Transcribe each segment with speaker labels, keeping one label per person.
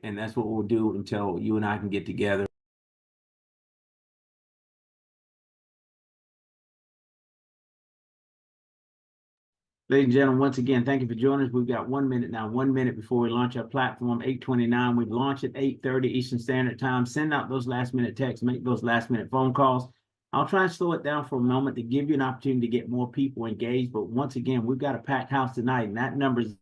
Speaker 1: And that's what we'll do until you and I can get together. Ladies and gentlemen, once again, thank you for joining us. We've got 1 minute now, 1 minute before we launch our platform, 8:29. We've launched at 8:30 Eastern Standard Time. Send out those last minute texts, make those last minute phone calls. I'll try and slow it down for a moment to give you an opportunity to get more people engaged. But once again, we've got a packed house tonight, and that number is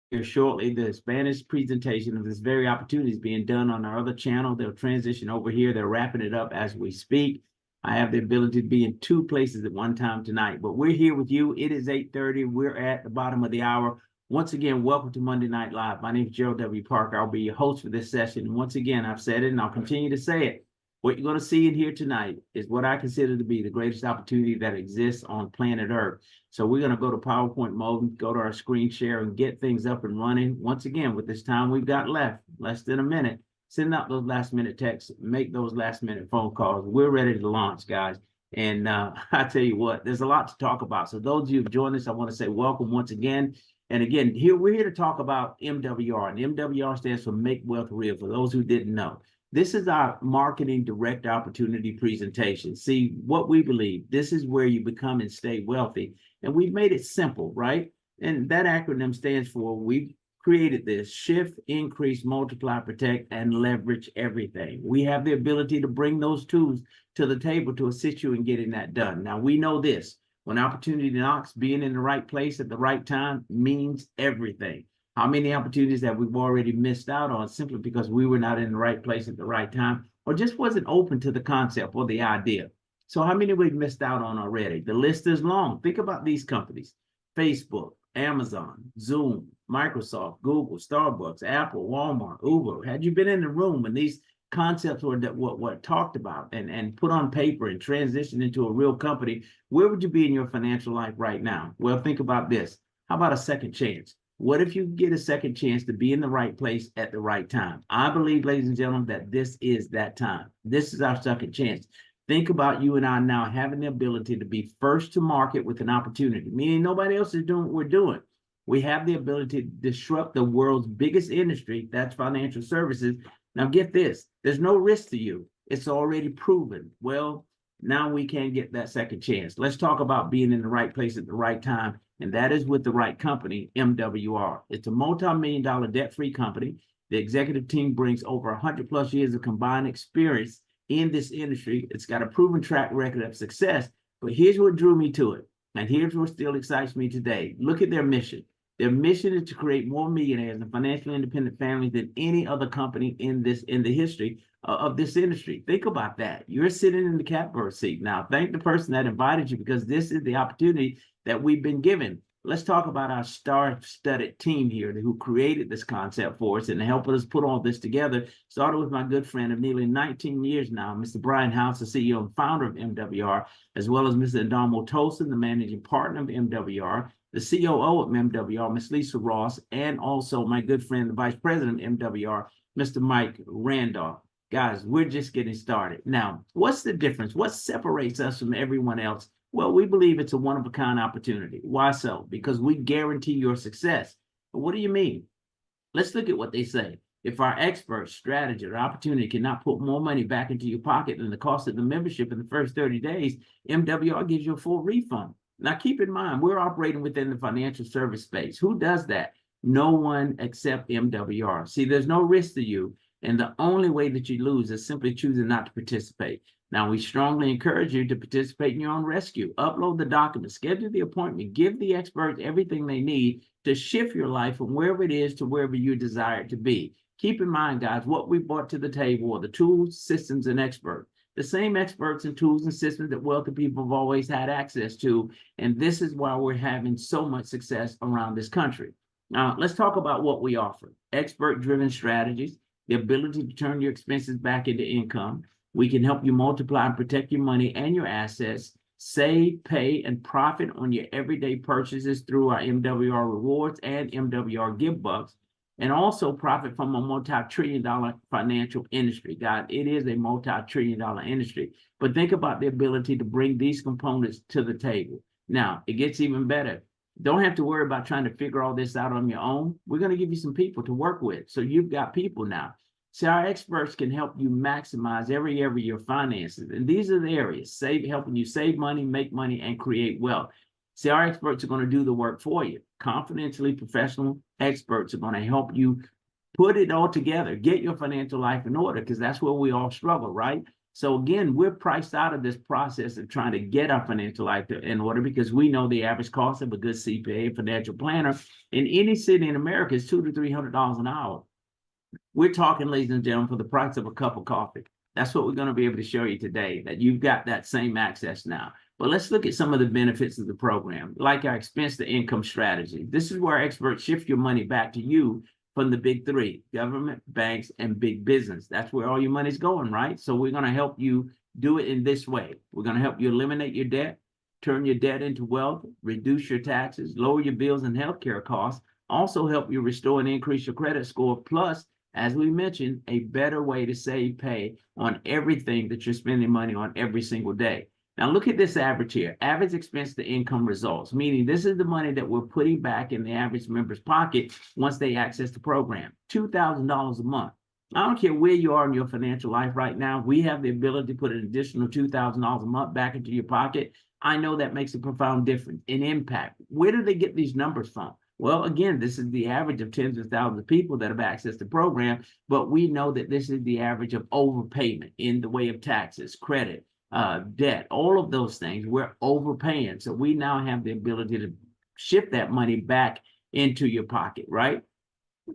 Speaker 1: here shortly. The Spanish presentation of this very opportunity is being done on our other channel. They'll transition over here. They're wrapping it up as we speak. I have the ability to be in two places at one time tonight, but we're here with you. It is 8:30. We're at the bottom of the hour. Once again, welcome to Monday Night Live. My name is Gerald W. Parker. I'll be your host for this session. And once again, I've said it and I'll continue to say it. What you're going to see in here tonight is what I consider to be the greatest opportunity that exists on planet Earth. So we're going to go to PowerPoint mode and go to our screen share and get things up and running. Once again, with this time we've got left, less than a minute, send out those last minute texts, make those last minute phone calls. We're ready to launch, guys. And I tell you what, there's a lot to talk about. So those of you who've joined us, I want to say welcome once again. And again, we're here to talk about MWR. And MWR stands for Make Wealth Real, for those who didn't know. This is our marketing direct opportunity presentation. See, what we believe, this is where you become and stay wealthy. And we've made it simple, right? And that acronym stands for, we've created this: shift, increase, multiply, protect, and leverage everything. We have the ability to bring those tools to the table to assist you in getting that done. Now, we know this: when opportunity knocks, being in the right place at the right time means everything. How many opportunities that we've already missed out on simply because we were not in the right place at the right time, or just wasn't open to the concept or the idea? So how many we've missed out on already? The list is long. Think about these companies: Facebook, Amazon, Zoom, Microsoft, Google, Starbucks, Apple, Walmart, Uber. Had you been in the room when these concepts were what talked about and put on paper and transitioned into a real company, where would you be in your financial life right now? Well, think about this. How about a second chance? What if you get a second chance to be in the right place at the right time? I believe, ladies and gentlemen, that this is that time. This is our second chance. Think about you and I now having the ability to be first to market with an opportunity, meaning nobody else is doing what we're doing. We have the ability to disrupt the world's biggest industry, that's financial services. Now get this, there's no risk to you. It's already proven. Well, now we can get that second chance. Let's talk about being in the right place at the right time. And that is with the right company, MWR. It's a multi-million-dollar debt-free company. The executive team brings over 100 plus years of combined experience in this industry. It's got a proven track record of success. But here's what drew me to it. And here's what still excites me today. Look at their mission. Their mission is to create more millionaires and financially independent families than any other company in the history of this industry. Think about that. You're sitting in the catbird seat now. Thank the person that invited you, because this is the opportunity that we've been given. Let's talk about our star-studded team here who created this concept for us and helping us put all this together. Started with my good friend of nearly 19 years now, Mr. Brian House, the CEO and founder of MWR, as well as Mr. Adamo Tolson, the managing partner of MWR, the COO of MWR, Ms. Lisa Ross, and also my good friend, the vice president of MWR, Mr. Mike Randolph. Guys, we're just getting started. Now, what's the difference? What separates us from everyone else? Well, we believe it's a one-of-a-kind opportunity. Why so? Because we guarantee your success. But what do you mean? Let's look at what they say. If our expert, strategy, or opportunity cannot put more money back into your pocket than the cost of the membership in the first 30 days, MWR gives you a full refund. Now, keep in mind, we're operating within the financial service space. Who does that? No one except MWR. See, there's no risk to you, and the only way that you lose is simply choosing not to participate. Now, we strongly encourage you to participate in your own rescue. Upload the documents, schedule the appointment, give the experts everything they need to shift your life from wherever it is to wherever you desire it to be. Keep in mind, guys, what we brought to the table are the tools, systems, and experts. The same experts and tools and systems that wealthy people have always had access to. And this is why we're having so much success around this country. Now, let's talk about what we offer. Expert-driven strategies, the ability to turn your expenses back into income. We can help you multiply and protect your money and your assets, save, pay, and profit on your everyday purchases through our MWR Rewards and MWR Give Bucks, and also profit from a multi-trillion-dollar financial industry. God, it is a multi-trillion-dollar industry. But think about the ability to bring these components to the table. Now, it gets even better. Don't have to worry about trying to figure all this out on your own. We're going to give you some people to work with. So you've got people now. See, our experts can help you maximize every area of your finances. And these are the areas, helping you save money, make money, and create wealth. See, our experts are going to do the work for you. Confidentially professional experts are going to help you put it all together, get your financial life in order, because that's where we all struggle, right? So again, we're priced out of this process of trying to get our financial life in order, because we know the average cost of a good CPA financial planner in any city in America is $200 to $300 an hour. We're talking, ladies and gentlemen, for the price of a cup of coffee. That's what we're going to be able to show you today, that you've got that same access now. But let's look at some of the benefits of the program, like our expense to income strategy. This is where experts shift your money back to you from the big three: government, banks, and big business. That's where all your money's going, right? So we're going to help you do it in this way. We're going to help you eliminate your debt, turn your debt into wealth, reduce your taxes, lower your bills and healthcare costs, also help you restore and increase your credit score, plus, as we mentioned, a better way to save pay on everything that you're spending money on every single day. Now look at this average here, average expense to income results, meaning this is the money that we're putting back in the average member's pocket once they access the program, $2,000 a month. I don't care where you are in your financial life right now, we have the ability to put an additional $2,000 a month back into your pocket. I know that makes a profound difference in impact. Where do they get these numbers from? Well, again, this is the average of tens of thousands of people that have accessed the program, but we know that this is the average of overpayment in the way of taxes, credit, debt, all of those things. We're overpaying. So we now have the ability to shift that money back into your pocket, right?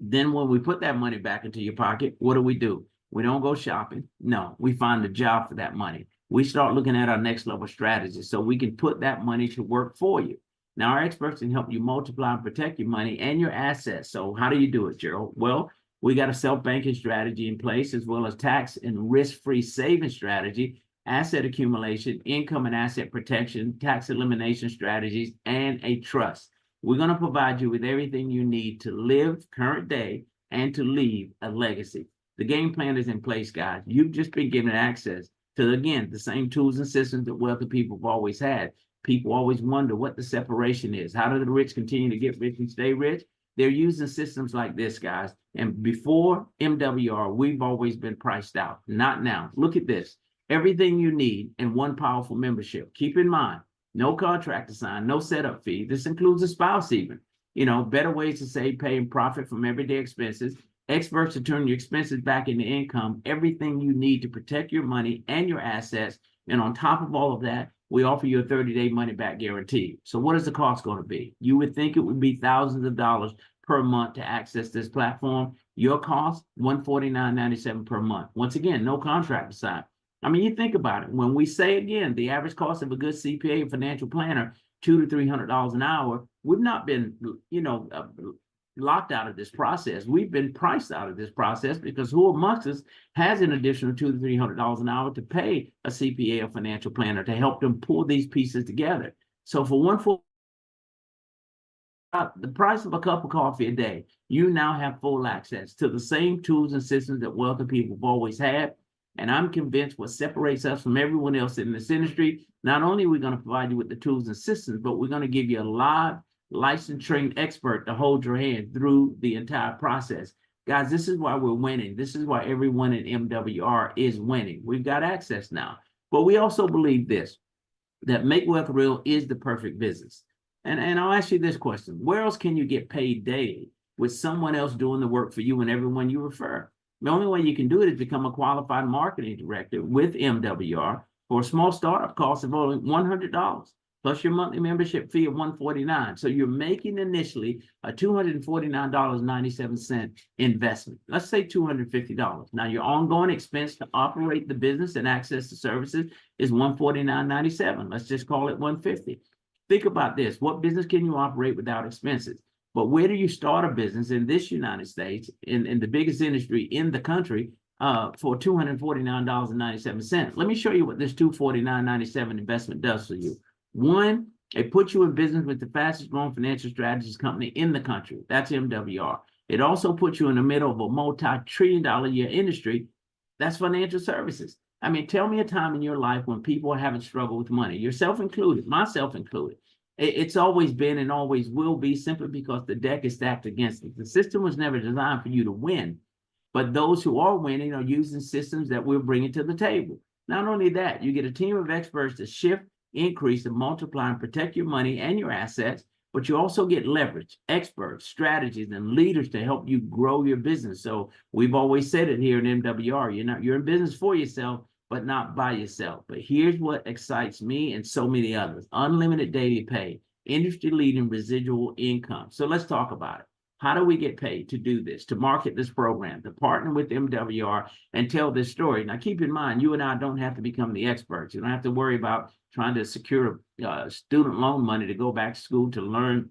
Speaker 1: Then when we put that money back into your pocket, what do? We don't go shopping. No, we find a job for that money. We start looking at our next level strategy so we can put that money to work for you. Now, our experts can help you multiply and protect your money and your assets. So how do you do it, Gerald? Well, we got a self-banking strategy in place, as well as tax and risk-free saving strategy, asset accumulation, income and asset protection, tax elimination strategies, and a trust. We're going to provide you with everything you need to live current day and to leave a legacy. The game plan is in place, guys. You've just been given access to, again, the same tools and systems that wealthy people have always had. People always wonder what the separation is. How do the rich continue to get rich and stay rich? They're using systems like this, guys. And before MWR, we've always been priced out. Not now. Look at this. Everything you need in one powerful membership. Keep in mind, no contract to sign, no setup fee. This includes a spouse even. You know, better ways to save, pay, and profit from everyday expenses. Experts to turn your expenses back into income. Everything you need to protect your money and your assets. And on top of all of that, we offer you a 30-day money-back guarantee. So what is the cost going to be? You would think it would be thousands of dollars per month to access this platform. Your cost, $149.97 per month. Once again, no contract to sign. I mean, you think about it. When we say, again, the average cost of a good CPA and financial planner, $200 to $300 an hour, we've not been, locked out of this process. We've been priced out of this process because who amongst us has an additional $200 to $300 an hour to pay a CPA or financial planner to help them pull these pieces together? So for the price of a cup of coffee a day, you now have full access to the same tools and systems that wealthy people have always had. And I'm convinced what separates us from everyone else in this industry, not only are we going to provide you with the tools and systems, but we're going to give you a live, licensed, trained expert to hold your hand through the entire process. Guys, this is why we're winning. This is why everyone in MWR is winning. We've got access now. But we also believe this, that Make Wealth Real is the perfect business. And I'll ask you this question. Where else can you get paid daily with someone else doing the work for you and everyone you refer? The only way you can do it is become a qualified marketing director with MWR for a small startup cost of only $100. Plus your monthly membership fee of $149. So you're making initially a $249.97 investment. Let's say $250. Now your ongoing expense to operate the business and access to services is $149.97. Let's just call it $150. Think about this. What business can you operate without expenses? But where do you start a business in this United States, in the biggest industry in the country, for $249.97? Let me show you what this $249.97 investment does for you. One, it puts you in business with the fastest growing financial strategies company in the country. That's MWR. It also puts you in the middle of a multi-trillion-dollar a year industry. That's financial services. I mean, tell me a time in your life when people are having struggle with money, yourself included, myself included. It's always been and always will be, simply because the deck is stacked against it. The system was never designed for you to win, but those who are winning are using systems that we're bringing to the table. Not only that, you get a team of experts to shift, increase, and multiply and protect your money and your assets, but you also get leverage, experts, strategies, and leaders to help you grow your business. So we've always said it here in MWR, you're in business for yourself, but not by yourself. But here's what excites me and so many others: unlimited daily pay, industry-leading residual income. So let's talk about it. How do we get paid to do this, to market this program, to partner with MWR and tell this story? Now, keep in mind, you and I don't have to become the experts. You don't have to worry about trying to secure student loan money to go back to school to learn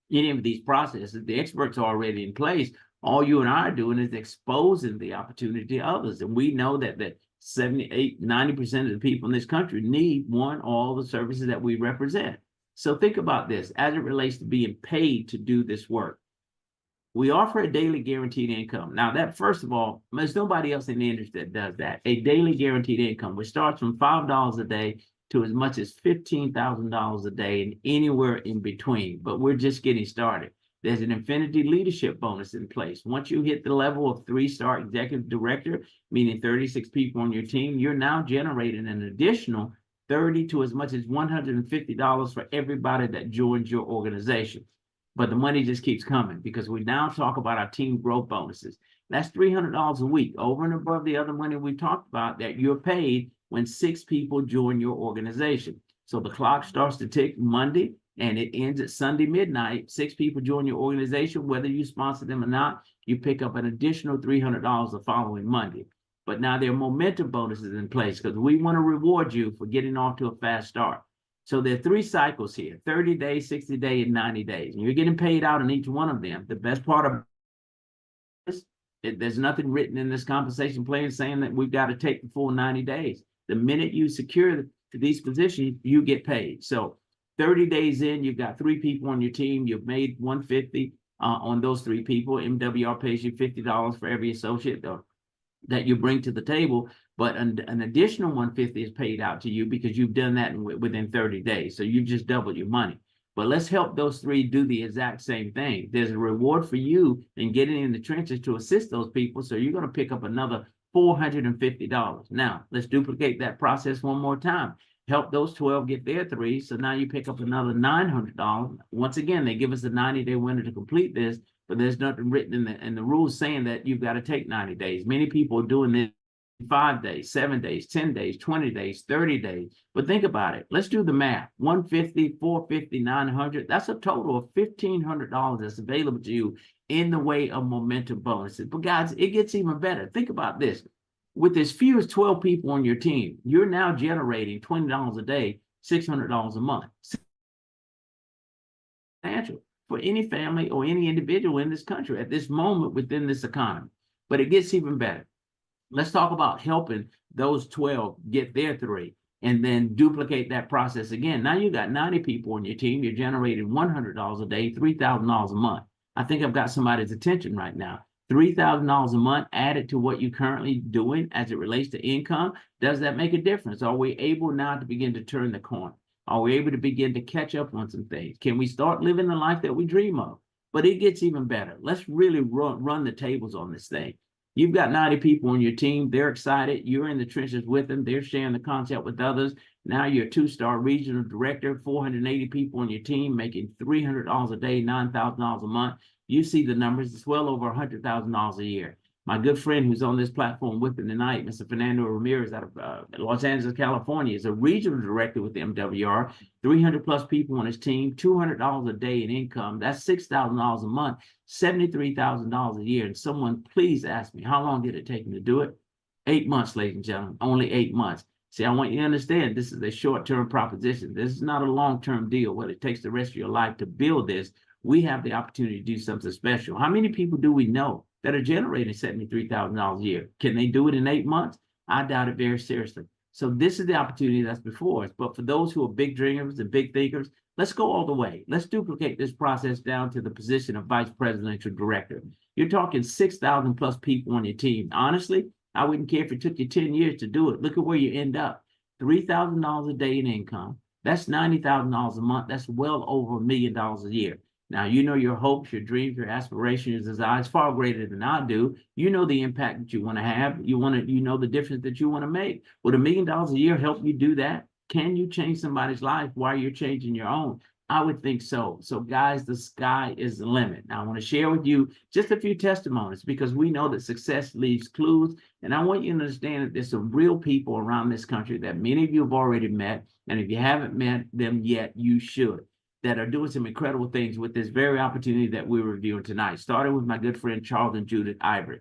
Speaker 1: any of these processes. The experts are already in place. All you and I are doing is exposing the opportunity to others. And we know that 78, 90% of the people in this country need one or all the services that we represent. So think about this as it relates to being paid to do this work. We offer a daily guaranteed income. Now, that, first of all, there's nobody else in the industry that does that. A daily guaranteed income, which starts from $5 a day to as much as $15,000 a day and anywhere in between. But we're just getting started. There's an infinity leadership bonus in place. Once you hit the level of 3-star executive director, meaning 36 people on your team, you're now generating an additional $30 to as much as $150 for everybody that joins your organization. But the money just keeps coming, because we now talk about our team growth bonuses. That's $300 a week, over and above the other money we talked about that you're paid when 6 people join your organization. So the clock starts to tick Monday and it ends at Sunday midnight. 6 people join your organization, whether you sponsor them or not, you pick up an additional $300 the following Monday. But now there are momentum bonuses in place, because we want to reward you for getting off to a fast start. So there are 3 cycles here: 30 days, 60 days, and 90 days. And you're getting paid out in each one of them. The best part of this, there's nothing written in this compensation plan saying that we've got to take the full 90 days. The minute you secure these positions, you get paid. So 30 days in, you've got 3 people on your team. You've made $150 on those 3 people. MWR pays you $50 for every associate that you bring to the table, but an additional $150 is paid out to you because you've done that within 30 days. So you've just doubled your money. But let's help those 3 do the exact same thing. There's a reward for you in getting in the trenches to assist those people. So you're going to pick up another $450. Now, let's duplicate that process one more time. Help those 12 get their 3. So now you pick up another $900. Once again, they give us a 90-day window to complete this, but there's nothing written in the rules saying that you've got to take 90 days. Many people are doing this 5 days, 7 days, 10 days, 20 days, 30 days. But think about it. Let's do the math. 150, 450, 900. That's a total of $1,500 that's available to you in the way of momentum bonuses. But guys, it gets even better. Think about this. With as few as 12 people on your team, you're now generating $20 a day, $600 a month. Substantial for any family or any individual in this country at this moment within this economy. But it gets even better. Let's talk about helping those 12 get their 3 and then duplicate that process again. Now you got 90 people on your team. You're generating $100 a day, $3,000 a month. I think I've got somebody's attention right now. $3,000 a month added to what you're currently doing as it relates to income. Does that make a difference? Are we able now to begin to turn the corner? Are we able to begin to catch up on some things? Can we start living the life that we dream of? But it gets even better. Let's really run the tables on this thing. You've got 90 people on your team. They're excited. You're in the trenches with them. They're sharing the concept with others. Now you're a 2-star regional director, 480 people on your team, making $300 a day, $9,000 a month. You see the numbers. It's well over $100,000 a year. My good friend who's on this platform with me tonight, Mr. Fernando Ramirez out of Los Angeles, California, is a regional director with the MWR, 300 plus people on his team, $200 a day in income. That's $6,000 a month, $73,000 a year. And someone please ask me, how long did it take him to do it? 8 months, ladies and gentlemen, only 8 months. See, I want you to understand this is a short-term proposition. This is not a long-term deal. What it takes the rest of your life to build this, we have the opportunity to do something special. How many people do we know that are generating $73,000 a year? Can they do it in 8 months? I doubt it very seriously. So this is the opportunity that's before us. But for those who are big dreamers and big thinkers, let's go all the way. Let's duplicate this process down to the position of vice presidential director. You're talking 6,000 plus people on your team. Honestly, I wouldn't care if it took you 10 years to do it. Look at where you end up. $3,000 a day in income. That's $90,000 a month. That's well over $1 million a year. Now, you know your hopes, your dreams, your aspirations, your desires far greater than I do. You know the impact that you want to have. You know the difference that you want to make. Would $1 million a year help you do that? Can you change somebody's life while you're changing your own? I would think so. So, guys, the sky is the limit. Now, I want to share with you just a few testimonies because we know that success leaves clues. And I want you to understand that there's some real people around this country that many of you have already met. And if you haven't met them yet, you should, that are doing some incredible things with this very opportunity that we're reviewing tonight. Starting with my good friend, Charles and Judith Ivory.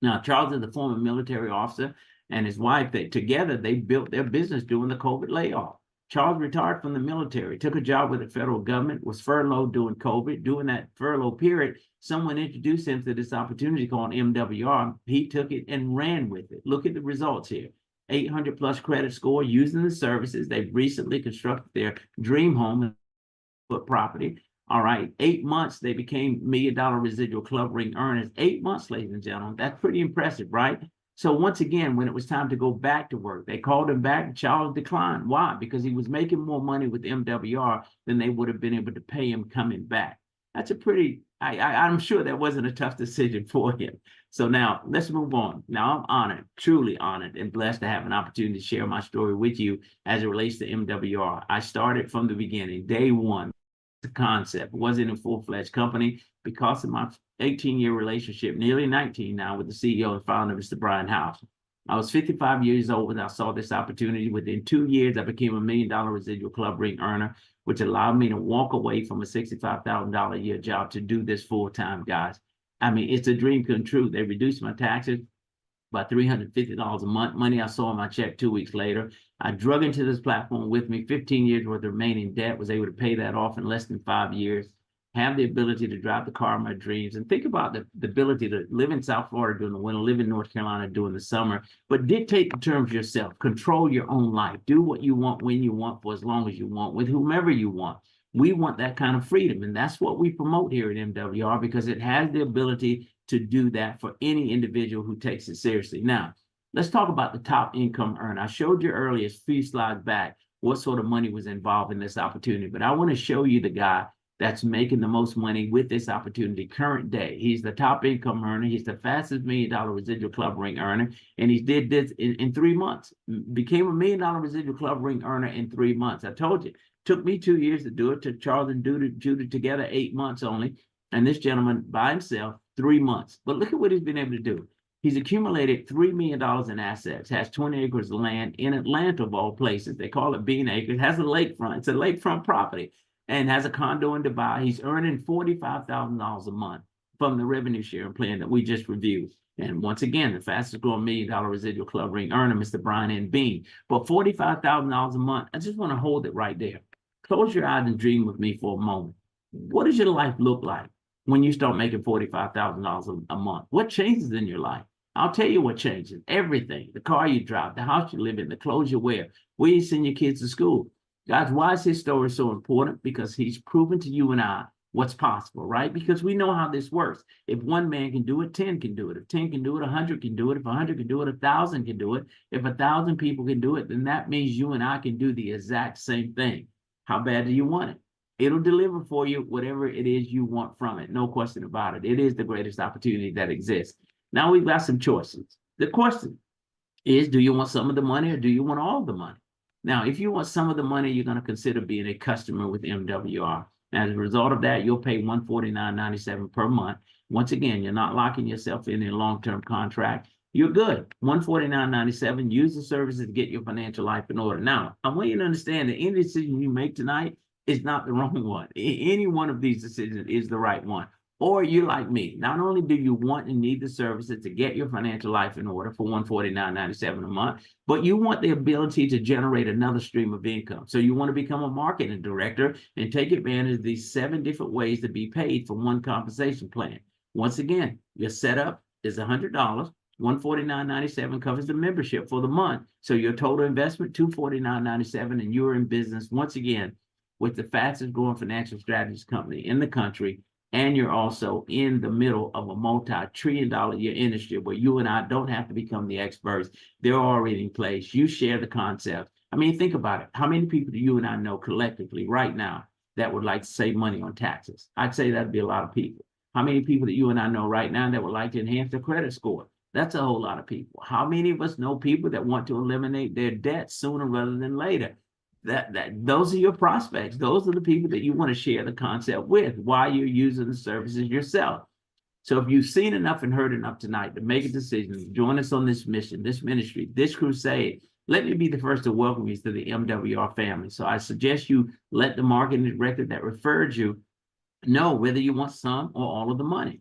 Speaker 1: Now, Charles is the former military officer, and his wife, together, they built their business during the COVID layoff. Charles retired from the military, took a job with the federal government, was furloughed during COVID. During that furlough period, someone introduced him to this opportunity called MWR. He took it and ran with it. Look at the results here. 800 plus credit score using the services. They've recently constructed their dream home property. All right. 8 months, they became $1 million residual club ring earners. 8 months, ladies and gentlemen. That's pretty impressive, right? So once again, when it was time to go back to work, they called him back. Charles declined. Why? Because he was making more money with MWR than they would have been able to pay him coming back. That's a pretty, I'm sure that wasn't a tough decision for him. So now let's move on. Now I'm honored, truly honored and blessed to have an opportunity to share my story with you as it relates to MWR. I started from the beginning, day one. The concept wasn't a full-fledged company because of my 18-year relationship, nearly 19 now, with the CEO and founder, Mr. Brian House. I was 55 years old when I saw this opportunity. Within 2 years, I became $1 million residual club ring earner, which allowed me to walk away from a $65,000 a year job to do this full-time, guys. I mean, it's a dream come true. They reduced my taxes by $350 a month, money I saw in my check 2 weeks later. I drug into this platform with me 15 years worth of remaining debt, was able to pay that off in less than 5 years, have the ability to drive the car of my dreams, and think about the ability to live in South Florida during the winter, live in North Carolina during the summer, but dictate the terms yourself, control your own life, do what you want, when you want, for as long as you want, with whomever you want. We want that kind of freedom, and that's what we promote here at MWR because it has the ability to do that for any individual who takes it seriously. Now, let's talk about the top income earner. I showed you earlier, a few slides back, what sort of money was involved in this opportunity, but I want to show you the guy that's making the most money with this opportunity current day. He's the top income earner. He's the fastest $1 million residual club ring earner, and he did this in 3 months. Became $1 million residual club ring earner in 3 months. I told you, took me 2 years to do it. Took Charles and Judy together 8 months only, and this gentleman by himself 3 months. But look at what he's been able to do. He's accumulated $3 million in assets, has 20 acres of land in Atlanta, of all places. They call it Bean Acres, has a lakefront. It's a lakefront property, and has a condo in Dubai. He's earning $45,000 a month from the revenue sharing plan that we just reviewed. And once again, the fastest growing $1 million residual club ring earner, Mr. Brian N. Bean. But $45,000 a month, I just want to hold it right there. Close your eyes and dream with me for a moment. What does your life look like when you start making $45,000 a month? What changes in your life? I'll tell you what changes. Everything. The car you drive, the house you live in, the clothes you wear, where you send your kids to school. Guys, why is his story so important? Because he's proven to you and I what's possible, right? Because we know how this works. If one man can do it, 10 can do it. If 10 can do it, 100 can do it. If 100 can do it, 1,000 can do it. If 1,000 people can do it, then that means you and I can do the exact same thing. How bad do you want it? It'll deliver for you whatever it is you want from it. No question about it. It is the greatest opportunity that exists. Now we've got some choices. The question is, do you want some of the money or do you want all the money? Now, if you want some of the money, you're going to consider being a customer with MWR. As a result of that, you'll pay $149.97 per month. Once again, you're not locking yourself in a long-term contract. You're good. $149.97. Use the services to get your financial life in order. Now, I want you to understand that any decision you make tonight is not the wrong one. Any one of these decisions is the right one. Or you're like me. Not only do you want and need the services to get your financial life in order for $149.97 a month, but you want the ability to generate another stream of income. So you want to become a marketing director and take advantage of these 7 different ways to be paid for one compensation plan. Once again, your setup is $100. $149.97 covers the membership for the month. So your total investment, $249.97, and you're in business once again with the fastest growing financial strategies company in the country. And you're also in the middle of a multi-trillion-dollar year industry where you and I don't have to become the experts. They're already in place. You share the concept. I mean, think about it. How many people do you and I know collectively right now that would like to save money on taxes? I'd say that'd be a lot of people. How many people that you and I know right now that would like to enhance their credit score? That's a whole lot of people. How many of us know people that want to eliminate their debt sooner rather than later? Those are your prospects. Those are the people that you want to share the concept with while you're using the services yourself. So if you've seen enough and heard enough tonight to make a decision, join us on this mission, this ministry, this crusade, let me be the first to welcome you to the MWR family. So I suggest you let the marketing director that referred you know whether you want some or all of the money.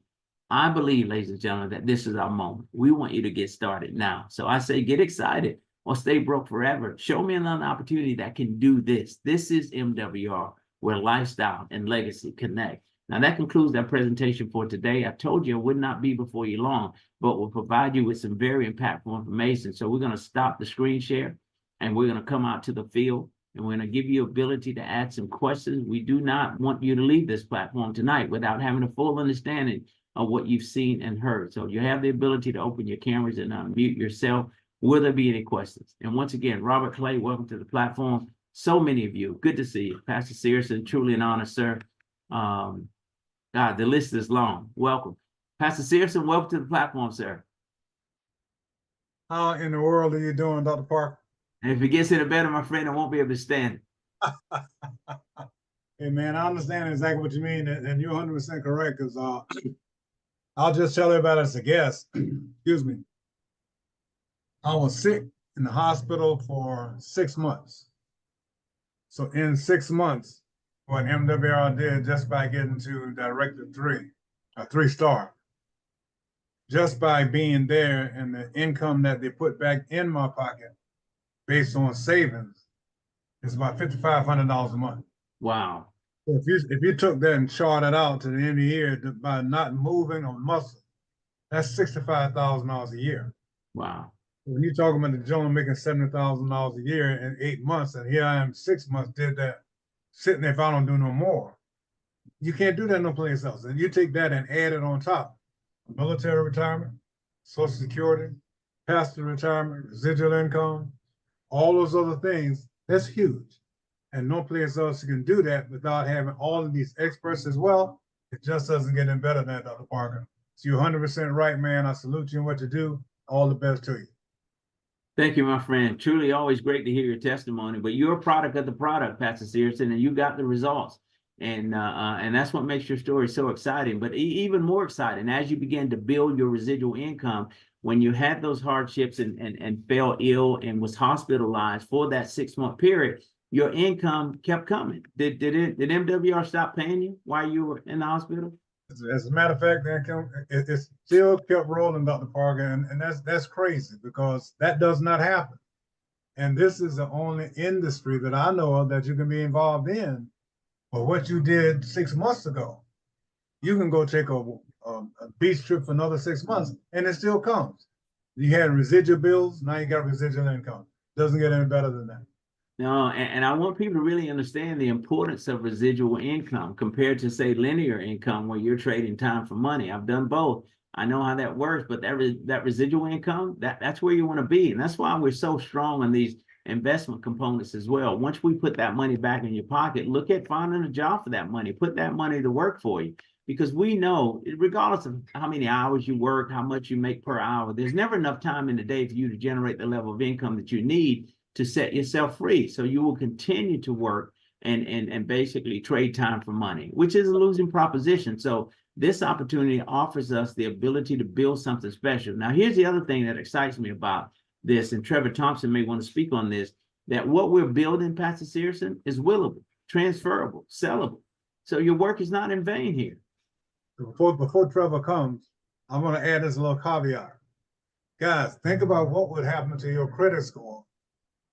Speaker 1: I believe, ladies and gentlemen, that this is our moment. We want you to get started now. So I say get excited or stay broke forever. Show me another opportunity that can do this. This is MWR, where lifestyle and legacy connect. Now, that concludes our presentation for today. I told you it would not be before you long, but we'll provide you with some very impactful information. So we're going to stop the screen share, and we're going to come out to the field, and we're going to give you ability to ask some questions. We do not want you to leave this platform tonight without having a full understanding of what you've seen and heard. So you have the ability to open your cameras and unmute yourself. Will there be any questions? And once again, Robert Clay, welcome to the platform. So many of you. Good to see you. Pastor Searson, truly an honor, sir. God, the list is long. Welcome. Pastor Searson, welcome to the platform, sir.
Speaker 2: How in the world are you doing, Dr. Parker?
Speaker 1: And if it gets any better, my friend, I won't be able to stand it.
Speaker 2: Hey, man, I understand exactly what you mean, and you're 100% correct, because I'll just tell everybody as a guest, excuse me, I was sick in the hospital for 6 months. So in 6 months, what MWR did just by getting to Director 3, a 3-star, just by being there and the income that they put back in my pocket based on savings is about $5,500 a month.
Speaker 1: Wow.
Speaker 2: If you took that and charted out to the end of the year by not moving or muscle, that's $65,000 a year.
Speaker 1: Wow.
Speaker 2: When you're talking about the gentleman making $70,000 a year in 8 months, and here I am 6 months, did that, sitting there if I don't do no more. You can't do that no place else. And you take that and add it on top. Military retirement, Social Security, pastor retirement, residual income, all those other things, that's huge. And no place else you can do that without having all of these experts as well. It just doesn't get any better than that, Dr. Parker. So you're 100% right, man. I salute you in what you do. All the best to you.
Speaker 1: Thank you, my friend. Truly always great to hear your testimony, but you're a product of the product, Pastor Searson, and you got the results. And that's what makes your story so exciting. But even more exciting, as you begin to build your residual income, when you had those hardships and fell ill and was hospitalized for that 6-month period, your income kept coming. Did MWR stop paying you while you were in the hospital?
Speaker 2: As a matter of fact, it still kept rolling, Dr. Parker, and that's crazy, because that does not happen. And this is the only industry that I know of that you can be involved in. But what you did 6 months ago, you can go take a beach trip for another 6 months, and it still comes. You had residual bills, now you got residual income. Doesn't get any better than that.
Speaker 1: No, and I want people to really understand the importance of residual income compared to, say, linear income, where you're trading time for money. I've done both. I know how that works, but that residual income, that's where you want to be. And that's why we're so strong on these investment components as well. Once we put that money back in your pocket, look at finding a job for that money. Put that money to work for you. Because we know, regardless of how many hours you work, how much you make per hour, there's never enough time in the day for you to generate the level of income that you need to set yourself free. So you will continue to work and basically trade time for money, which is a losing proposition. So this opportunity offers us the ability to build something special. Now, here's the other thing that excites me about this, and Trevor Thompson may want to speak on this, that what we're building, Pastor Searson, is willable, transferable, sellable. So your work is not in vain here.
Speaker 2: Before Trevor comes, I'm going to add this little caveat. Guys, think about what would happen to your credit score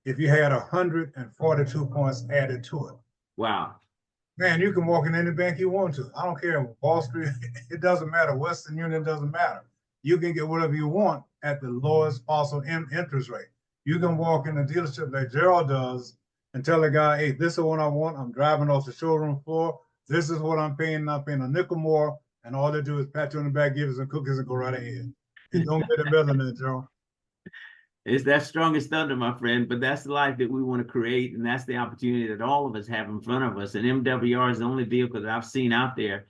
Speaker 2: if you had 142 points added to it.
Speaker 1: Wow.
Speaker 2: Man, you can walk in any bank you want to. I don't care, Wall Street, it doesn't matter. Western Union doesn't matter. You can get whatever you want at the lowest possible interest rate. You can walk in a dealership like Gerald does and tell the guy, hey, this is what I want. I'm driving off the showroom floor. This is what I'm paying. I'm paying a nickel more. And all they do is pat you on the back, give you some cookies, and go right ahead. It don't get any better than that, Gerald.
Speaker 1: It's that strongest thunder, my friend, but that's the life that we want to create, and that's the opportunity that all of us have in front of us. And MWR is the only vehicle that I've seen out there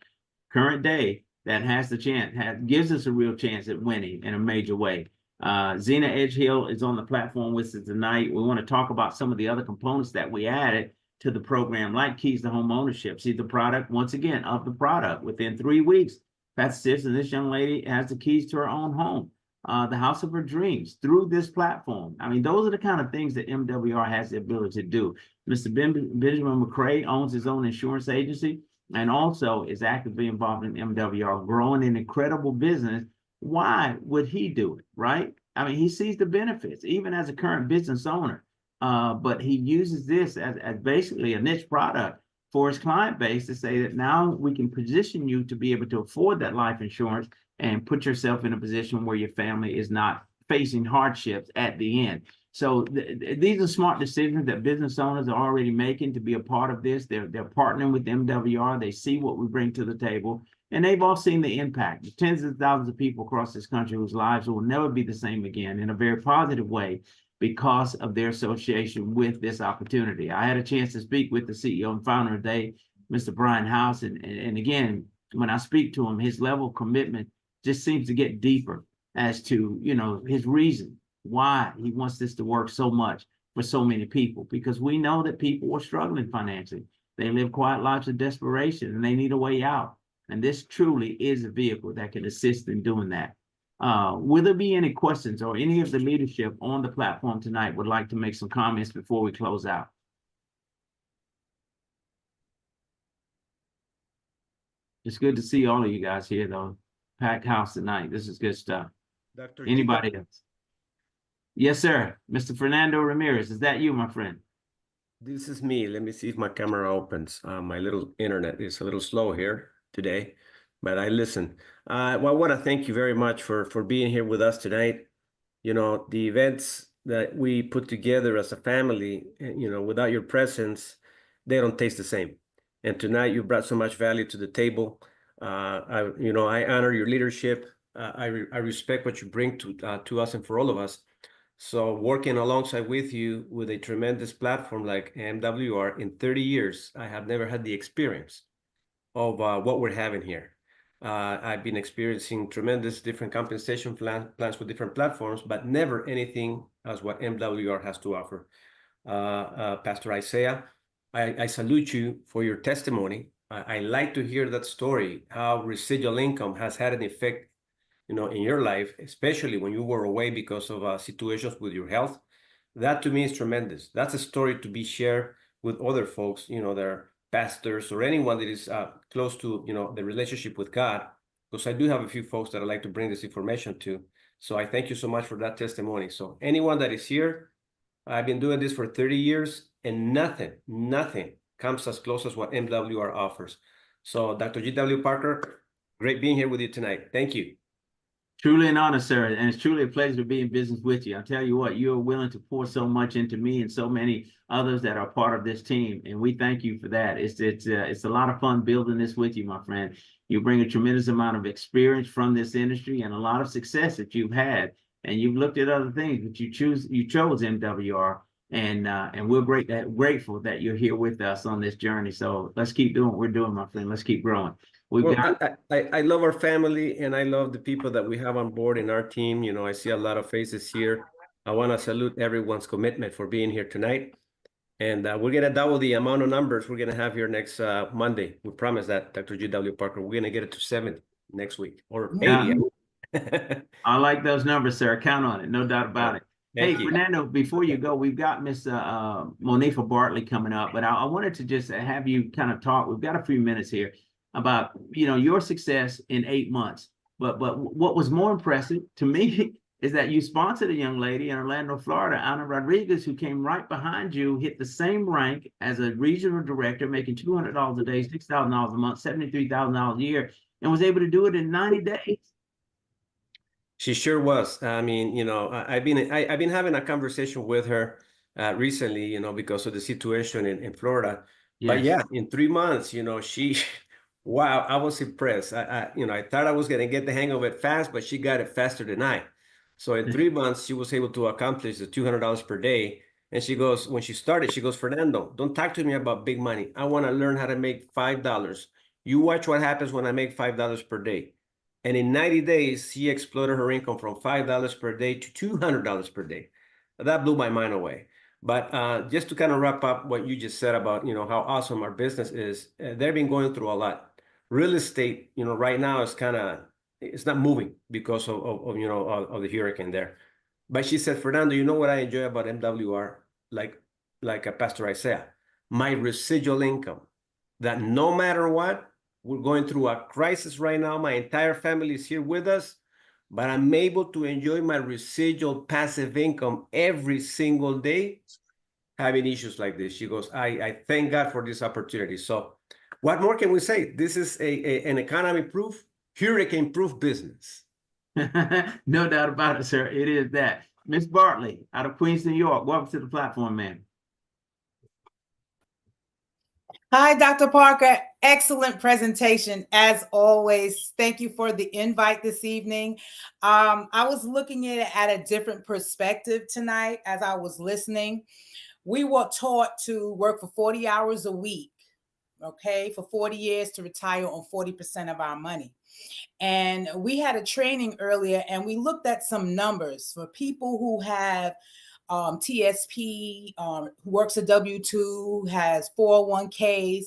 Speaker 1: current day that has the chance, gives us a real chance at winning in a major way. Zena Edgehill is on the platform with us tonight. We want to talk about some of the other components that we added to the program, like keys to home ownership. See the product, once again, of the product. Within 3 weeks, Pat Stiffs and this young lady has the keys to her own home, the house of her dreams, through this platform. I mean, those are the kind of things that MWR has the ability to do. Mr. Benjamin McCrae owns his own insurance agency and also is actively involved in MWR, growing an incredible business. Why would he do it, right? I mean, he sees the benefits, even as a current business owner, but he uses this as basically a niche product for his client base to say that now we can position you to be able to afford that life insurance and put yourself in a position where your family is not facing hardships at the end. So these are smart decisions that business owners are already making to be a part of this. They're partnering with MWR. They see what we bring to the table, and they've all seen the impact. Tens of thousands of people across this country whose lives will never be the same again in a very positive way because of their association with this opportunity. I had a chance to speak with the CEO and founder today, Mr. Brian House, and again, when I speak to him, his level of commitment just seems to get deeper as to, you know, his reason why he wants this to work so much for so many people, because we know that people are struggling financially. They live quiet lives of desperation and they need a way out. And this truly is a vehicle that can assist in doing that. Will there be any questions, or any of the leadership on the platform tonight would like to make some comments before we close out? It's good to see all of you guys here, though. Packed house tonight. This is good stuff.
Speaker 3: Dr.
Speaker 1: Anybody else? Yes, sir. Mr. Fernando Ramirez, is that you, my friend?
Speaker 3: This is me. Let me see if my camera opens. My little internet is a little slow here today, but I listen. Well, I want to thank you very much for being here with us tonight. You know, the events that we put together as a family, you know, without your presence, they don't taste the same. And tonight you brought so much value to the table. You know, I honor your leadership. I respect what you bring to us and for all of us. So working alongside with you with a tremendous platform like MWR in 30 years, I have never had the experience of what we're having here. I've been experiencing tremendous different compensation plans with different platforms, but never anything as what MWR has to offer. Pastor Isaiah, I salute you for your testimony. I like to hear that story, how residual income has had an effect, you know, in your life, especially when you were away because of situations with your health. That to me is tremendous. That's a story to be shared with other folks, you know, their pastors or anyone that is close to, you know, the relationship with God, because I do have a few folks that I like to bring this information to. So I thank you so much for that testimony. So anyone that is here, I've been doing this for 30 years and nothing comes as close as what MWR offers. So Dr. G.W. Parker, great being here with you tonight. Thank you.
Speaker 1: Truly an honor, sir, and it's truly a pleasure to be in business with you. I'll tell you what, you're willing to pour so much into me and so many others that are part of this team, and we thank you for that. It's a lot of fun building this with you, my friend. You bring a tremendous amount of experience from this industry and a lot of success that you've had, and you've looked at other things, but you chose MWR, and we're grateful that you're here with us on this journey. So let's keep doing what we're doing, my friend. Let's keep growing.
Speaker 3: I love our family, and I love the people that we have on board in our team. You know, I see a lot of faces here. I want to salute everyone's commitment for being here tonight. And we're going to double the amount of numbers we're going to have here next Monday. We promise that, Dr. G.W. Parker. We're going to get it to 70 next week, or 80.
Speaker 1: I like those numbers, sir. Count on it. No doubt about it.
Speaker 3: Thank
Speaker 1: Hey,
Speaker 3: you.
Speaker 1: Fernando, before you go, we've got Miss Monifa Bartley coming up, but I wanted to just have you kind of talk. We've got a few minutes here about, you know, your success in 8 months. But what was more impressive to me is that you sponsored a young lady in Orlando, Florida, Ana Rodriguez, who came right behind you, hit the same rank as a regional director, making $200 a day, $6,000 a month, $73,000 a year, and was able to do it in 90 days.
Speaker 3: She sure was. I mean, you know, I've been having a conversation with her recently, you know, because of the situation in Florida. Yes. But yeah, in 3 months, you know, wow, I was impressed. You know, I thought I was going to get the hang of it fast, but she got it faster than I. So in 3 months, she was able to accomplish the $200 per day. And she goes, when she started, she goes, Fernando, don't talk to me about big money. I want to learn how to make $5. You watch what happens when I make $5 per day. And in 90 days, she exploded her income from $5 per day to $200 per day. That blew my mind away. But just to kind of wrap up what you just said about, how awesome our business is, they've been going through a lot. Real estate, right now is it's not moving because of the hurricane there. But she said, Fernando, you know what I enjoy about MWR? Like Pastor Isaiah, my residual income, that no matter what, we're going through a crisis right now. My entire family is here with us, but I'm able to enjoy my residual passive income every single day having issues like this. She goes, I thank God for this opportunity. So what more can we say? This is an economy-proof, hurricane-proof business.
Speaker 1: No doubt about it, sir. It is that. Miss Bartley, out of Queens, New York, welcome to the platform, ma'am.
Speaker 4: Hi, Dr. Parker. Excellent presentation, as always. Thank you for the invite this evening. I was looking at it at a different perspective tonight as I was listening. We were taught to work for 40 hours a week, okay, for 40 years to retire on 40% of our money. And we had a training earlier and we looked at some numbers for people who have TSP, who works a W-2, has 401ks,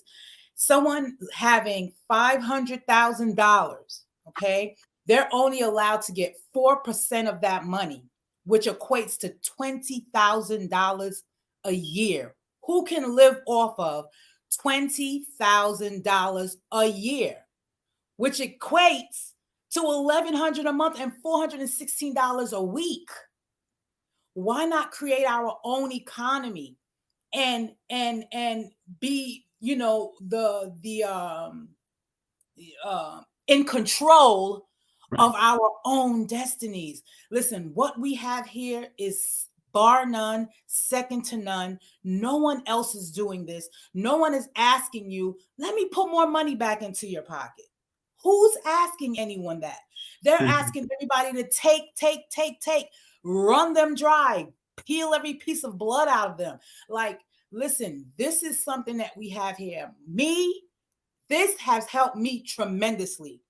Speaker 4: someone having $500,000, okay, they're only allowed to get 4% of that money, which equates to $20,000 a year. Who can live off of $20,000 a year, which equates to $1,100 a month and $416 a week? Why not create our own economy and be, in control of our own destinies? Listen, what we have here is bar none, second to none. No one else is doing this. No one is asking you, let me put more money back into your pocket. Who's asking anyone that? They're asking everybody to take, run them dry, peel every piece of blood out of them. Like, listen, this is something that we have here. This has helped me tremendously.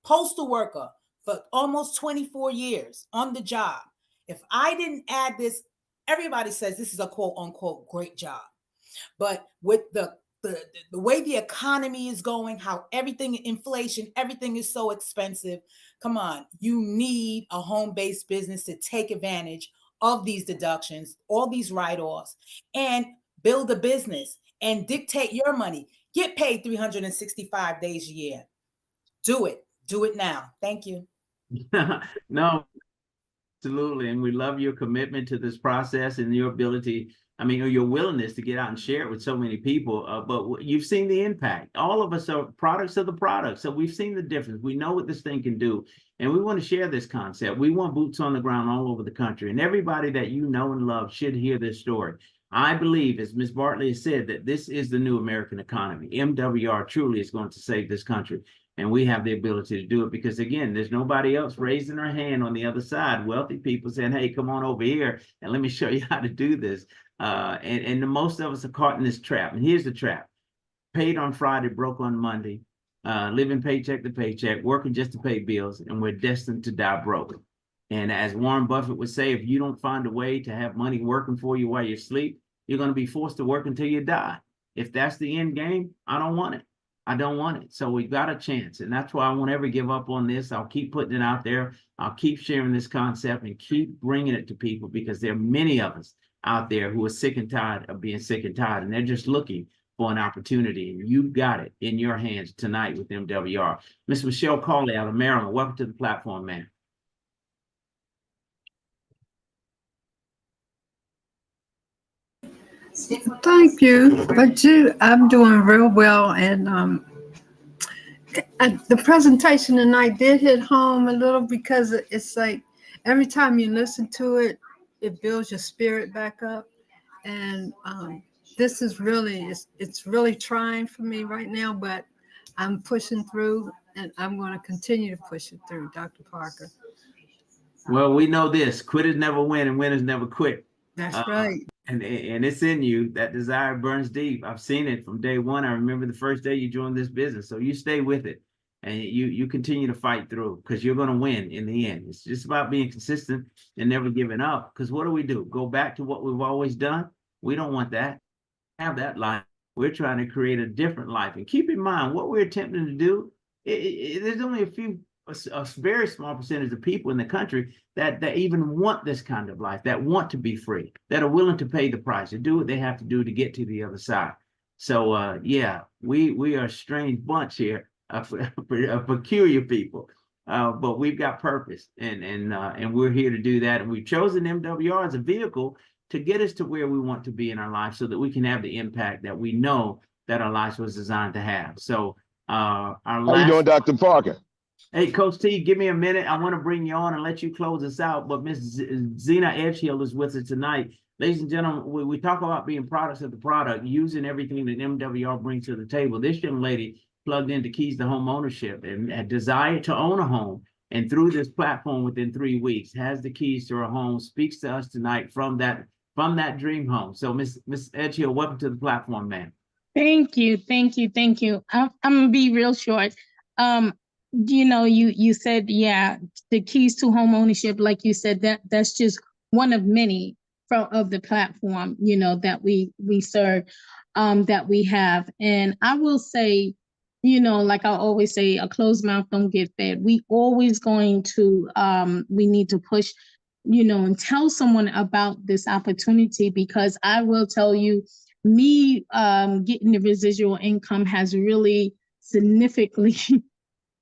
Speaker 4: Postal worker for almost 24 years on the job. If I didn't add this, everybody says this is a quote unquote great job. But with the way the economy is going, how inflation, everything is so expensive. Come on, you need a home-based business to take advantage of these deductions, all these write-offs, and build a business and dictate your money. Get paid 365 days a year. Do it. Do it now. Thank you.
Speaker 1: No, absolutely. And we love your commitment to this process and your ability, or your willingness to get out and share it with so many people. But you've seen the impact. All of us are products of the product. So we've seen the difference. We know what this thing can do. And we want to share this concept. We want boots on the ground all over the country. And everybody that you know and love should hear this story. I believe, as Ms. Bartley has said, that this is the new American economy. MWR truly is going to save this country. And we have the ability to do it because, again, there's nobody else raising their hand on the other side. Wealthy people saying, hey, come on over here and let me show you how to do this. And the most of us are caught in this trap. And here's the trap. Paid on Friday, broke on Monday, living paycheck to paycheck, working just to pay bills, and we're destined to die broke. And as Warren Buffett would say, if you don't find a way to have money working for you while you sleep, you're going to be forced to work until you die. If that's the end game, I don't want it. I don't want it. So we've got a chance. And that's why I won't ever give up on this. I'll keep putting it out there. I'll keep sharing this concept and keep bringing it to people because there are many of us out there who are sick and tired of being sick and tired. And they're just looking for an opportunity. And you've got it in your hands tonight with MWR. Miss Michelle Cawley out of Maryland, welcome to the platform, ma'am.
Speaker 5: Thank you. But I'm doing real well. And the presentation tonight did hit home a little because it's like every time you listen to it, it builds your spirit back up. And this is really, it's really trying for me right now, but I'm pushing through and I'm going to continue to push it through, Dr. Parker.
Speaker 1: Well, we know this: quitters never win, and winners never quit.
Speaker 5: That's
Speaker 1: Uh,
Speaker 5: right.
Speaker 1: And it's in you. That desire burns deep. I've seen it from day one. I remember the first day you joined this business. So you stay with it, and you continue to fight through, because you're going to win in the end. It's just about being consistent and never giving up. Because what do? Go back to what we've always done? We don't want that. Have that life. We're trying to create a different life. And keep in mind, what we're attempting to do, there's only a very small percentage of people in the country that even want this kind of life, that want to be free, that are willing to pay the price, to do what they have to do to get to the other side. So yeah, we are a strange bunch here, a peculiar people, but we've got purpose, and we're here to do that. And we've chosen MWR as a vehicle to get us to where we want to be in our life, so that we can have the impact that we know that our life was designed to have. So our
Speaker 6: How you doing, Dr. Parker?
Speaker 1: Hey, Coach T, give me a minute. I want to bring you on and let you close us out. But Miss Zena Edgehill is with us tonight. Ladies and gentlemen, we talk about being products of the product, using everything that MWR brings to the table. This young lady plugged into Keys to Home Ownership and had desire to own a home. And through this platform, within 3 weeks, has the keys to her home, speaks to us tonight from that dream home. So Miss Edgehill, welcome to the platform, ma'am.
Speaker 7: Thank you. I'm gonna be real short. You said, yeah, the keys to home ownership, like you said, that's just one of many of the platform, that we serve, that we have. And I will say, like I always say, a closed mouth don't get fed. We always going to, we need to push, and tell someone about this opportunity, because I will tell you, me getting the residual income has really significantly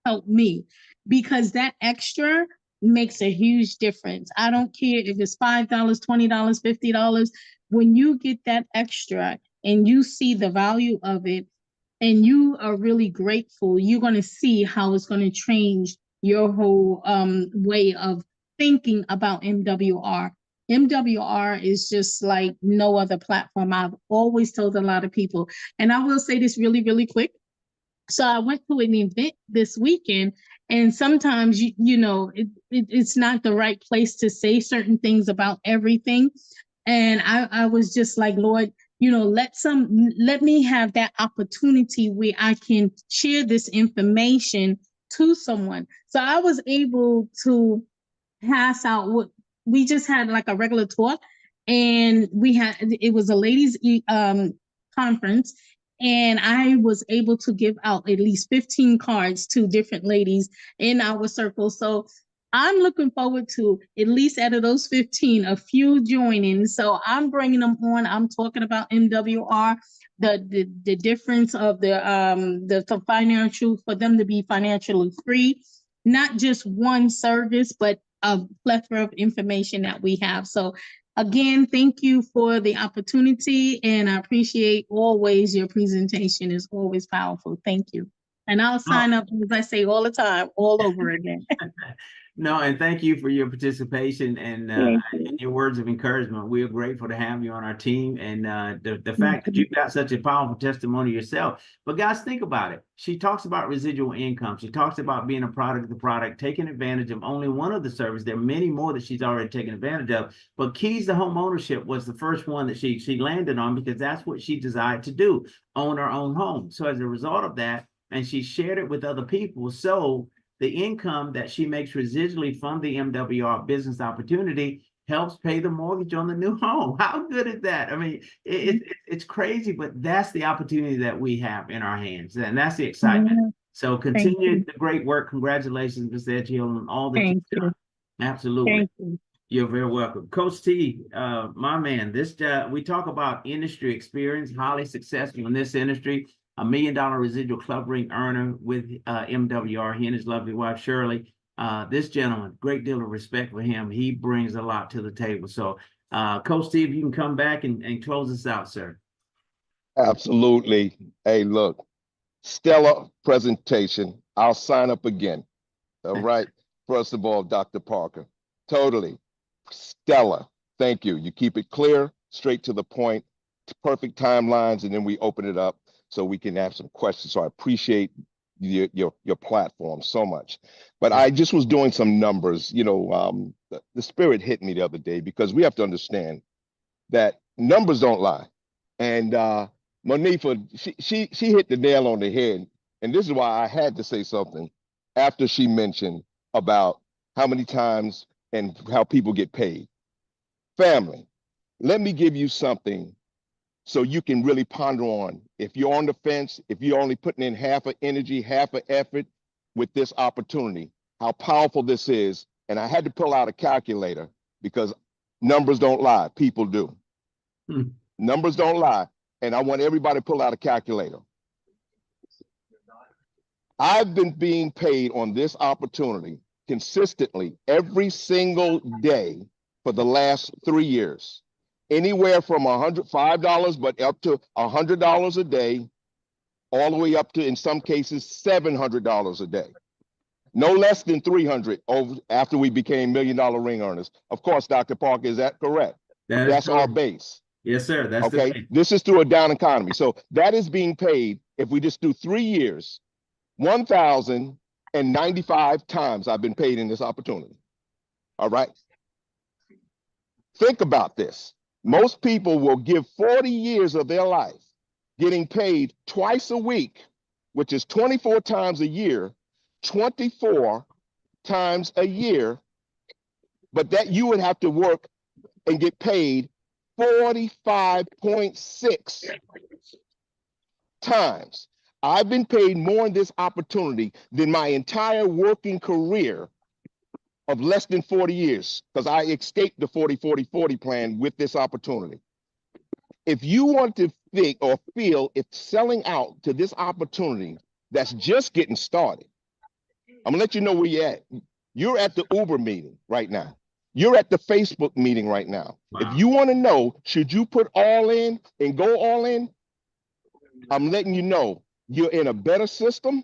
Speaker 7: helped me, because that extra makes a huge difference. I don't care if it's $5, $20, $50. When you get that extra and you see the value of it and you are really grateful, you're going to see how it's going to change your whole way of thinking about MWR. MWR is just like no other platform. I've always told a lot of people, and I will say this really, really quick. So I went to an event this weekend, and sometimes, it's not the right place to say certain things about everything. And I was just like, Lord, let me have that opportunity where I can share this information to someone. So I was able to pass out what we just had, like a regular talk, and it was a ladies conference, and I was able to give out at least 15 cards to different ladies in our circle. So I'm looking forward to, at least out of those 15, a few joining. So I'm bringing them on. I'm talking about MWR, the difference of the financial, for them to be financially free, not just one service, but a plethora of information that we have. So again, thank you for the opportunity, and I appreciate always your presentation is always powerful. Thank you. And I'll sign up, as I say all the time, all over again.
Speaker 1: No, and thank you for your participation and your words of encouragement. We are grateful to have you on our team, and the fact that you've got such a powerful testimony yourself. But guys, think about it. She talks about residual income. She talks about being a product of the product, taking advantage of only one of the services. There are many more that she's already taken advantage of. But Keys to Home Ownership was the first one that she landed on, because that's what she desired to do, own her own home. So as a result of that, and she shared it with other people. So the income that she makes residually from the MWR business opportunity helps pay the mortgage on the new home. How good is that? I mean, it's crazy, but that's the opportunity that we have in our hands, and that's the excitement. So continue the great work. Congratulations, Ms. Edgehill, on all that you've done. Absolutely. You're very welcome. Coach T, my man, we talk about industry experience, highly successful in this industry. $1 million residual club ring earner with MWR, he and his lovely wife, Shirley. This gentleman, great deal of respect for him. He brings a lot to the table. So, Coach Steve, you can come back and close us out, sir.
Speaker 6: Absolutely. Hey, look, stellar presentation. I'll sign up again. All right. First of all, Dr. Parker, totally stellar. Thank you. You keep it clear, straight to the point, perfect timelines, and then we open it up so we can have some questions. So I appreciate your platform so much. But I just was doing some numbers, the spirit hit me the other day, because we have to understand that numbers don't lie. And Monifa, she hit the nail on the head. And this is why I had to say something after she mentioned about how many times and how people get paid. Family, let me give you something so you can really ponder on. If you're on the fence, if you're only putting in half of energy, half of effort with this opportunity, how powerful this is. And I had to pull out a calculator because numbers don't lie, people do. Numbers don't lie. And I want everybody to pull out a calculator. I've been being paid on this opportunity consistently every single day for the last 3 years. Anywhere from $105, but up to $100 a day, all the way up to, in some cases, $700 a day. No less than 300 over after we became $1 Million Ring earners. Of course, Dr. Parker, is that correct? That's our base.
Speaker 1: Yes, sir. That's
Speaker 6: okay.
Speaker 1: The
Speaker 6: this is through a down economy. So that is being paid, if we just do 3 years, 1,095 times I've been paid in this opportunity. All right. Think about this. Most people will give 40 years of their life getting paid twice a week, which is 24 times a year, 24 times a year, but that you would have to work and get paid 45.6 times. I've been paid more in this opportunity than my entire working career of less than 40 years, because I escaped the 40-40-40 plan with this opportunity. If you want to think or feel if selling out to this opportunity that's just getting started, I'm gonna let you know where you're at. You're at the Uber meeting right now. You're at the Facebook meeting right now. Wow. If you want to know, should you put all in and go all in? I'm letting you know, you're in a better system.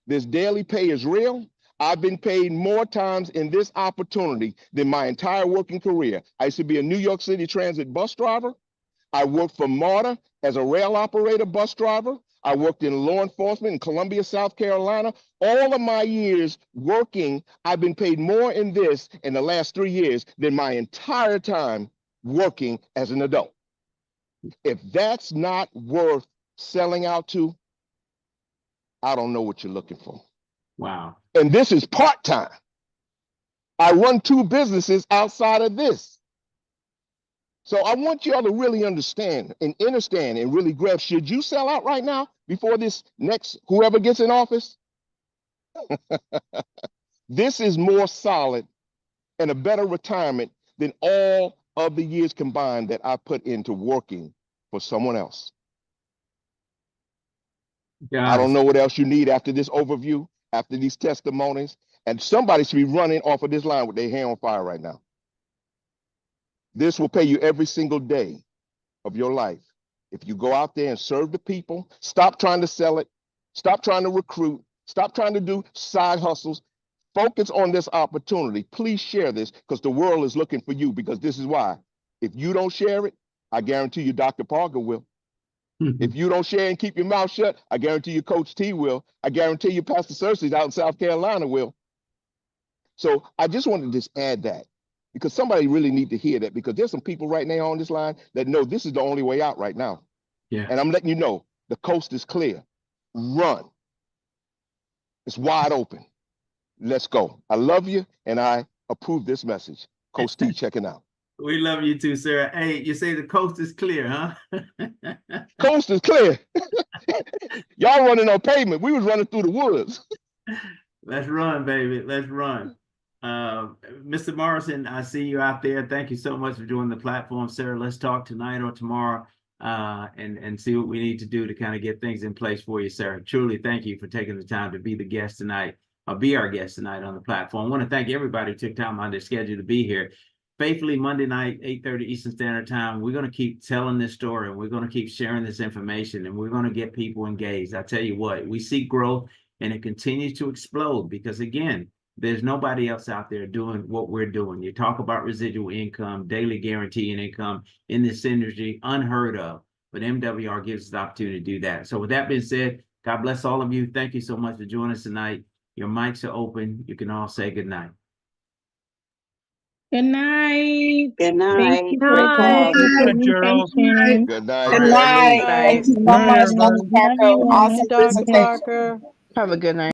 Speaker 6: This daily pay is real. I've been paid more times in this opportunity than my entire working career. I used to be a New York City Transit bus driver. I worked for MARTA as a rail operator bus driver. I worked in law enforcement in Columbia, South Carolina. All of my years working, I've been paid more in this in the last 3 years than my entire time working as an adult. If that's not worth selling out to, I don't know what you're looking for.
Speaker 1: Wow.
Speaker 6: And this is part-time. I run 2 businesses outside of this. So I want y'all to really understand and understand and really grasp, should you sell out right now before this next, whoever gets in office? This is more solid and a better retirement than all of the years combined that I put into working for someone else. I don't know what else you need after this overview, after these testimonies, and somebody should be running off of this line with their hand on fire right now. This will pay you every single day of your life. If you go out there and serve the people, stop trying to sell it, stop trying to recruit, stop trying to do side hustles, focus on this opportunity. Please share this, because the world is looking for you, because this is why. If you don't share it, I guarantee you Dr. Parker will. If you don't share and keep your mouth shut, I guarantee you Coach T will. I guarantee you Pastor Cersei's out in South Carolina will. So I just wanted to just add that, because somebody really need to hear that, because there's some people right now on this line that know this is the only way out right now.
Speaker 1: Yeah.
Speaker 6: And I'm letting you know, the coast is clear. Run. It's wide open. Let's go. I love you, and I approve this message. Coach T checking out.
Speaker 1: We love you too, sir. Hey, you say the coast is clear, huh?
Speaker 6: Coast is clear. Y'all running on pavement. We was running through the woods.
Speaker 1: Let's run, baby. Let's run. Mr. Morrison, I see you out there. Thank you so much for joining the platform, sir. Let's talk tonight or tomorrow and see what we need to do to kind of get things in place for you, sir. Truly, thank you for taking the time to be the guest tonight, or be our guest tonight on the platform. I want to thank everybody who took time on their schedule to be here. Faithfully, Monday night, 8:30 Eastern Standard Time, we're going to keep telling this story, and we're going to keep sharing this information, and we're going to get people engaged. I tell you what, we see growth, and it continues to explode, because, again, there's nobody else out there doing what we're doing. You talk about residual income, daily guaranteeing income in this industry, unheard of, but MWR gives us the opportunity to do that. So with that being said, God bless all of you. Thank you so much for joining us tonight. Your mics are open. You can all say good night.
Speaker 7: Good night.
Speaker 8: Good night.
Speaker 7: Thank you for
Speaker 5: Good night.
Speaker 7: presentation.
Speaker 6: Good night,
Speaker 8: Good
Speaker 6: family.
Speaker 8: night. Thank you so much, Dr.
Speaker 7: Love you
Speaker 8: Parker.
Speaker 7: all.
Speaker 8: Awesome
Speaker 9: Dr.
Speaker 8: presentation.
Speaker 9: Parker.
Speaker 8: Have a good night.